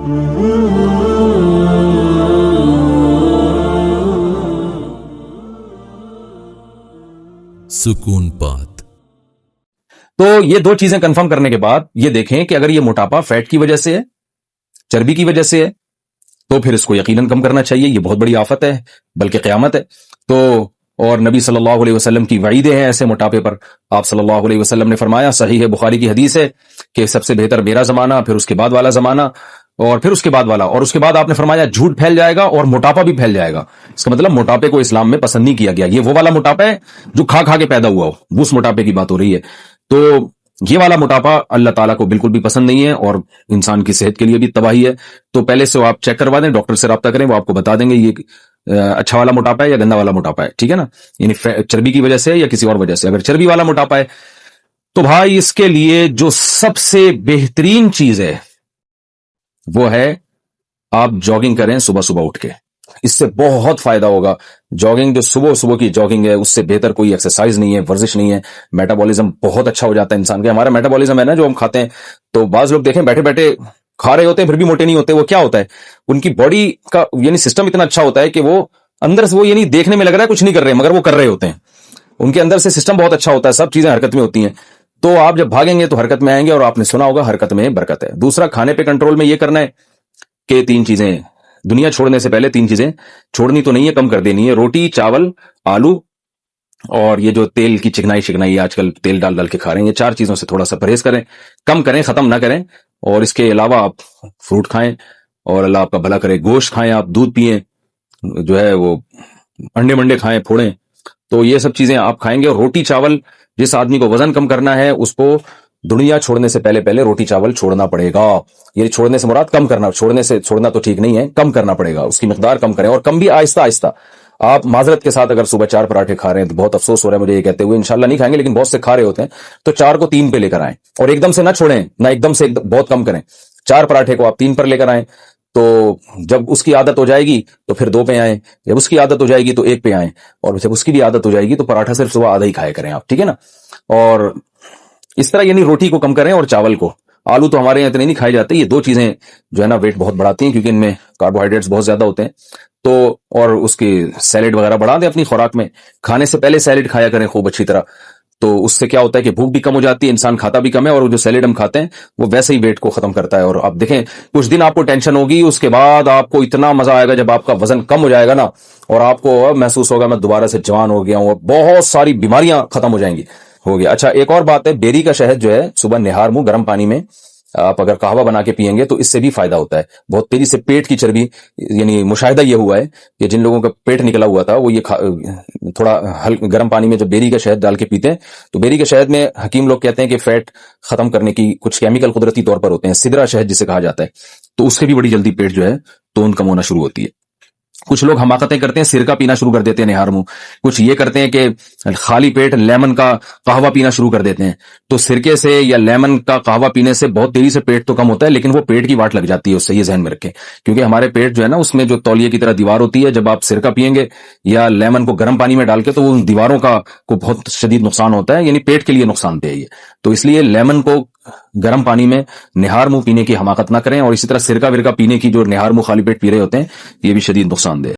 سکون پات۔ تو یہ دو چیزیں کنفرم کرنے کے بعد یہ دیکھیں کہ اگر یہ موٹاپا فیٹ کی وجہ سے ہے، چربی کی وجہ سے ہے، تو پھر اس کو یقیناً کم کرنا چاہیے. یہ بہت بڑی آفت ہے، بلکہ قیامت ہے. تو اور نبی صلی اللہ علیہ وسلم کی وعیدیں ہیں ایسے موٹاپے پر. آپ صلی اللہ علیہ وسلم نے فرمایا، صحیح ہے بخاری کی حدیث ہے، کہ سب سے بہتر میرا زمانہ، پھر اس کے بعد والا زمانہ، اور پھر اس کے بعد والا، اور اس کے بعد آپ نے فرمایا جھوٹ پھیل جائے گا اور موٹاپا بھی پھیل جائے گا. اس کا مطلب موٹاپے کو اسلام میں پسند نہیں کیا گیا. یہ وہ والا موٹاپا ہے جو کھا کھا کے پیدا ہوا ہو، اس موٹاپے کی بات ہو رہی ہے. تو یہ والا موٹاپا اللہ تعالیٰ کو بالکل بھی پسند نہیں ہے اور انسان کی صحت کے لیے بھی تباہی ہے. تو پہلے سے آپ چیک کروا دیں، ڈاکٹر سے رابطہ کریں، وہ آپ کو بتا دیں گے یہ اچھا والا موٹاپا ہے یا گندا والا موٹاپا ہے. ٹھیک ہے نا، یعنی چربی کی وجہ سے یا کسی اور وجہ سے. اگر چربی والا موٹاپا ہے تو بھائی اس کے لیے جو سب سے بہترین چیز ہے وہ ہے آپ جاگنگ کریں صبح صبح اٹھ کے. اس سے بہت فائدہ ہوگا. جاگنگ جو صبح کی جاگنگ ہے، اس سے بہتر کوئی ایکسرسائز نہیں ہے، ورزش نہیں ہے. میٹابولزم بہت اچھا ہو جاتا ہے انسان کا. ہمارا میٹابولزم ہے نا جو ہم کھاتے ہیں، تو بعض لوگ دیکھیں بیٹھے بیٹھے کھا رہے ہوتے ہیں پھر بھی موٹے نہیں ہوتے. وہ کیا ہوتا ہے؟ ان کی باڈی کا یعنی سسٹم اتنا اچھا ہوتا ہے کہ وہ اندر سے وہ یعنی دیکھنے میں لگ رہا ہے کچھ نہیں کر رہے مگر وہ کر رہے ہوتے ہیں. ان کے اندر سے سسٹم بہت اچھا ہوتا ہے، سب چیزیں حرکت میں ہوتی ہیں. تو آپ جب بھاگیں گے تو حرکت میں آئیں گے، اور آپ نے سنا ہوگا حرکت میں برکت ہے. دوسرا، کھانے پہ کنٹرول میں یہ کرنا ہے کہ 3 چیزیں دنیا چھوڑنے سے پہلے 3 چیزیں چھوڑنی تو نہیں ہے، کم کر دینی ہے. روٹی، چاول، آلو، اور یہ جو تیل کی چکنائی آج کل تیل ڈال ڈال کے کھا رہے ہیں. یہ 4 چیزوں سے تھوڑا سا پرہیز کریں، کم کریں، ختم نہ کریں. اور اس کے علاوہ آپ فروٹ کھائیں اور اللہ آپ کا بھلا کرے. گوشت کھائیں، آپ دودھ پئیں، جو ہے وہ انڈے منڈے کھائیں، پھوڑیں. تو یہ سب چیزیں آپ کھائیں گے. اور روٹی چاول، جس آدمی کو وزن کم کرنا ہے اس کو دنیا چھوڑنے سے پہلے روٹی چاول چھوڑنا پڑے گا. یہ چھوڑنے سے مراد کم کرنا، چھوڑنا تو ٹھیک نہیں ہے، کم کرنا پڑے گا. اس کی مقدار کم کریں، اور کم بھی آہستہ آہستہ. آپ معذرت کے ساتھ اگر صبح 4 پراٹھے کھا رہے ہیں تو بہت افسوس ہو رہا ہے مجھے یہ کہتے ہوئے، انشاءاللہ نہیں کھائیں گے لیکن بہت سے کھا رہے ہوتے ہیں، تو 4 کو 3 پہ لے کر آئیں. اور ایک دم سے نہ چھوڑیں، نہ ایک دم سے بہت کم کریں. 4 پراٹھے کو آپ 3 پر لے کر آئیں. تو جب اس کی عادت ہو جائے گی تو پھر 2 پہ آئیں. جب اس کی عادت ہو جائے گی تو 1 پہ آئیں. اور جب اس کی بھی عادت ہو جائے گی تو پراٹھا صرف صبح آدھا ہی کھایا کریں آپ. ٹھیک ہے نا. اور اس طرح یعنی روٹی کو کم کریں اور چاول کو. آلو تو ہمارے یہاں اتنے نہیں کھائے جاتے. یہ 2 چیزیں جو ہے نا ویٹ بہت بڑھاتی ہیں، کیونکہ ان میں کاربوہائیڈریٹس بہت زیادہ ہوتے ہیں. تو اور اس کی سیلیڈ وغیرہ بڑھا دیں اپنی خوراک میں. کھانے سے پہلے سیلیڈ کھایا کریں خوب اچھی طرح. تو اس سے کیا ہوتا ہے کہ بھوک بھی کم ہو جاتی ہے، انسان کھاتا بھی کم ہے، اور جو سیلیڈ ہم کھاتے ہیں وہ ویسے ہی ویٹ کو ختم کرتا ہے. اور آپ دیکھیں کچھ دن آپ کو ٹینشن ہوگی، اس کے بعد آپ کو اتنا مزہ آئے گا جب آپ کا وزن کم ہو جائے گا نا، اور آپ کو محسوس ہوگا میں دوبارہ سے جوان ہو گیا ہوں، اور بہت ساری بیماریاں ختم ہو جائیں گی. ہو گیا. اچھا، ایک اور بات ہے، بیری کا شہد جو ہے صبح نہار منہ گرم پانی میں آپ اگر قہوہ بنا کے پیئیں گے تو اس سے بھی فائدہ ہوتا ہے. بہت تیزی سے پیٹ کی چربی، یعنی مشاہدہ یہ ہوا ہے کہ جن لوگوں کا پیٹ نکلا ہوا تھا وہ یہ تھوڑا گرم پانی میں جب بیری کا شہد ڈال کے پیتے ہیں تو بیری کے شہد میں حکیم لوگ کہتے ہیں کہ فیٹ ختم کرنے کی کچھ کیمیکل قدرتی طور پر ہوتے ہیں، سدرا شہد جسے کہا جاتا ہے. تو اس سے بھی بڑی جلدی پیٹ جو ہے توند کم ہونا شروع ہوتی ہے. کچھ لوگ حماقتیں کرتے ہیں، سرکہ پینا شروع کر دیتے ہیں نہار منہ. کچھ یہ کرتے ہیں کہ خالی پیٹ لیمن کا قہوہ پینا شروع کر دیتے ہیں. تو سرکے سے یا لیمن کا قہوہ پینے سے بہت تیزی سے پیٹ تو کم ہوتا ہے، لیکن وہ پیٹ کی واٹ لگ جاتی ہے اس سے. یہ ذہن میں رکھیں، کیونکہ ہمارے پیٹ جو ہے نا اس میں جو تولیے کی طرح دیوار ہوتی ہے. جب آپ سرکہ پئیں گے یا لیمن کو گرم پانی میں ڈال کے تو ان دیواروں کا کو بہت شدید نقصان ہوتا ہے، یعنی پیٹ کے لیے نقصان دہ ہے یہ. تو اس لیے لیمن کو گرم پانی میں نہار منہ پینے کی حماقت نہ کریں. اور اسی طرح سرکہ ورکہ پینے کی جو نہار منہ خالی پیٹ پی رہے ہوتے ہیں یہ بھی شدید نقصان دہ ہے.